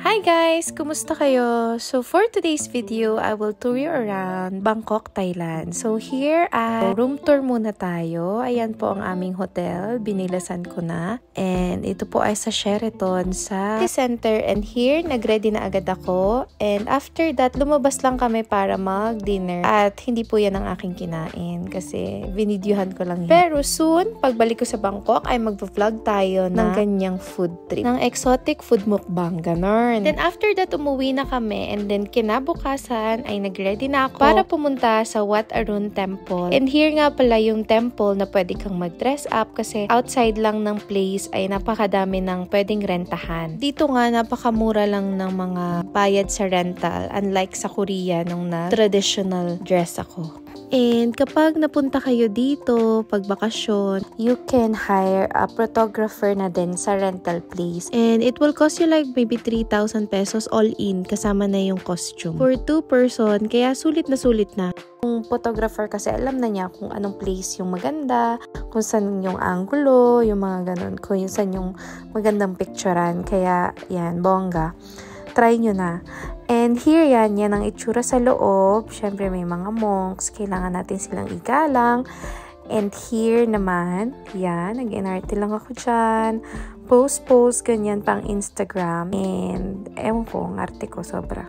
Hi guys! Kumusta kayo? So for today's video, I will tour you around Bangkok, Thailand. So here ay room tour muna tayo. Ayan po ang aming hotel. Binilasan ko na. And ito po ay sa Sheraton sa City Center. And here, nag-ready na agad ako. And after that, lumabas lang kami para mag-dinner. At hindi po yan ang aking kinain kasi binidyohan ko lang yan. Pero soon, pagbalik ko sa Bangkok, ay mag-vlog tayo ng ganyang food trip. Ng exotic food mukbang, ganon. Then after that, umuwi na kami and then kinabukasan ay nag-ready na ako para pumunta sa Wat Arun Temple. And here nga pala yung temple na pwede kang mag-dress up kasi outside lang ng place ay napakadami ng pwedeng rentahan. Dito nga napakamura lang ng mga bayad sa rental unlike sa Korea nung na traditional dress ako. And kapag napunta kayo dito, pag bakasyon, you can hire a photographer na din sa rental place. And it will cost you like maybe 3,000 pesos all in, kasama na yung costume. For 2 person, kaya sulit na. Yung photographer kasi alam na niya kung anong place yung maganda, kung saan yung angulo, yung mga ganun, kung saan yung magandang picturean. Kaya yan, bongga. Try nyo na. And here yan ang itsura sa loob. Syempre may mga monks, kailangan natin silang igalang. And here naman, yan, nag-inarte lang ako dyan. Post, ganyan pang Instagram. And ewan ko, ang arte ko sobra.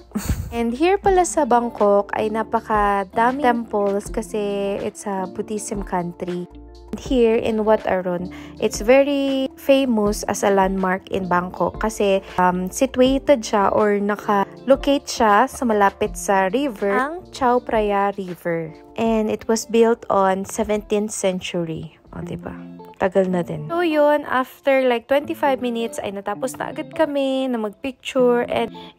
And here pala sa Bangkok ay napakadaming temples kasi it's a Buddhism country. Here in Wat Arun, it's very famous as a landmark in Bangkok kasi situated siya or naka-locate siya sa malapit sa river, ang Chao Phraya River. And it was built on 17th century. O, diba? Tagal na din. So yun, after like 25 minutes ay natapos na agad kami na magpicture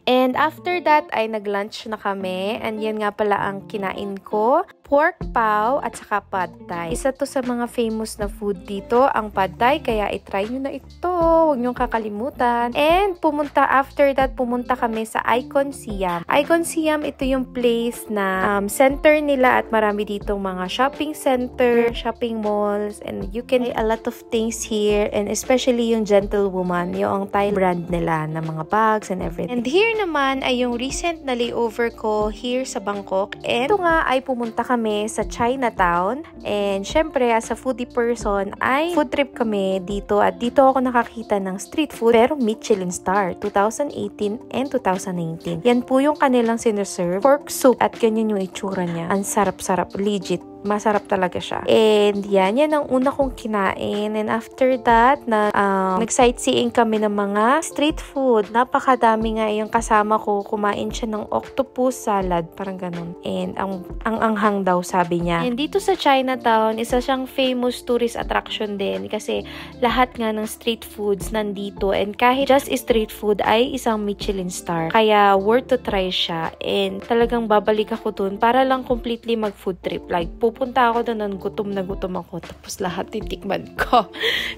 and after that ay nag-lunch na kami and yan nga pala ang kinain ko. Pork pao at saka pad thai. Isa to sa mga famous na food dito, ang pad thai, kaya itry nyo na ito. Huwag nyo kakalimutan. And after that, pumunta kami sa Icon Siam. Icon Siam, ito yung place na center nila at marami ditong mga shopping center, shopping malls, and you can buy a lot of things here, and especially yung Gentlewoman, yung Thai brand nila na mga bags and everything. And here naman ay yung recent na layover ko here sa Bangkok. And ito nga ay pumunta kami sa Chinatown. And syempre, as a foodie person, ay food trip kami dito. At dito ako nakakita ng street food, pero Michelin star, 2018 and 2019. Yan po yung kanilang sineserve. Pork soup. At ganyan yung itsura niya. Ang sarap-sarap. Legit. Masarap talaga siya. And yan ang una kong kinain. And after that, nag-sightseeing kami ng mga street food. Napakadami nga yung kasama ko. Kumain siya ng octopus salad. Parang ganun. And ang anghang daw, sabi niya. And dito sa Chinatown, isa siyang famous tourist attraction din. Kasi lahat nga ng street foods nandito. And kahit just street food ay isang Michelin star. Kaya worth to try siya. And talagang babalik ako dun para lang completely mag-food trip. Like, pupunta ako doon, gutom na gutom ako. Tapos lahat titikman ko.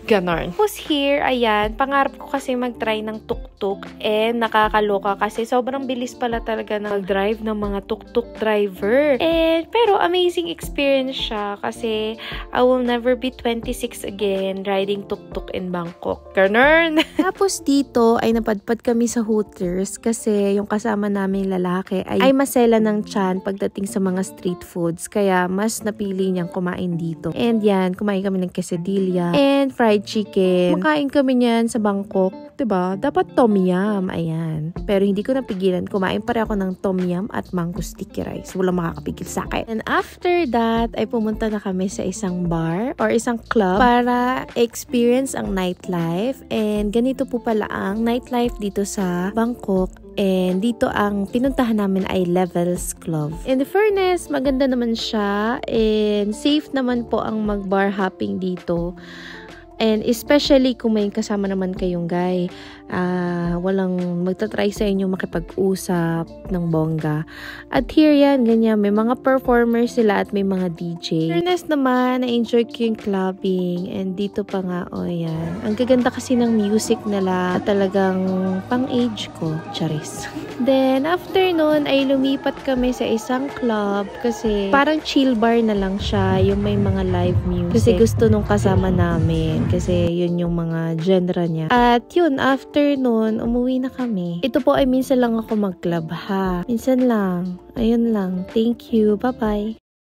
Ganon. Tapos here, ayan, pangarap ko kasi mag-try ng tuk-tuk. And nakakaloka kasi sobrang bilis pala talaga na mag-drive ng mga tuk-tuk driver. And pero amazing experience siya kasi I will never be 26 again riding tuk-tuk in Bangkok. Ganon. Tapos dito ay napadpad kami sa Hooters kasi yung kasama namin lalaki ay masela ng tiyan pagdating sa mga street foods. Kaya mas napili niyang kumain dito. And yan, kumain kami ng quesadilla and fried chicken. Kumakain kami niyan sa Bangkok. Diba? Dapat tom yum. Ayan. Pero hindi ko napigilan. Kumain pa rin ako ng tom yum at mango sticky rice. Walang makakapigil sa akin. And after that, ay pumunta na kami sa isang bar or isang club para experience ang nightlife. And ganito po pala ang nightlife dito sa Bangkok. And dito ang pinuntahan namin ay Levels Club. In the fairness, maganda naman siya. And safe naman po ang mag-bar hopping dito. And especially kung may kasama naman kayong guy, walang magta-try sa inyo makipag-usap ng bongga. At here yan, ganyan, may mga performers sila at may mga DJ. Fairness naman, na-enjoy ko yung clubbing. And dito pa nga, yan. Ang gaganda kasi ng music nila, talagang pang-age ko. Charis. Then, after nun, ay lumipat kami sa isang club kasi parang chill bar na lang siya, yung may mga live music. Kasi gusto nung kasama namin. kasi yun yung mga genre niya. At yun, after nun, umuwi na kami. Ito po ay minsan lang ako mag-club ha. Minsan lang. Ayun lang. Thank you. Bye-bye.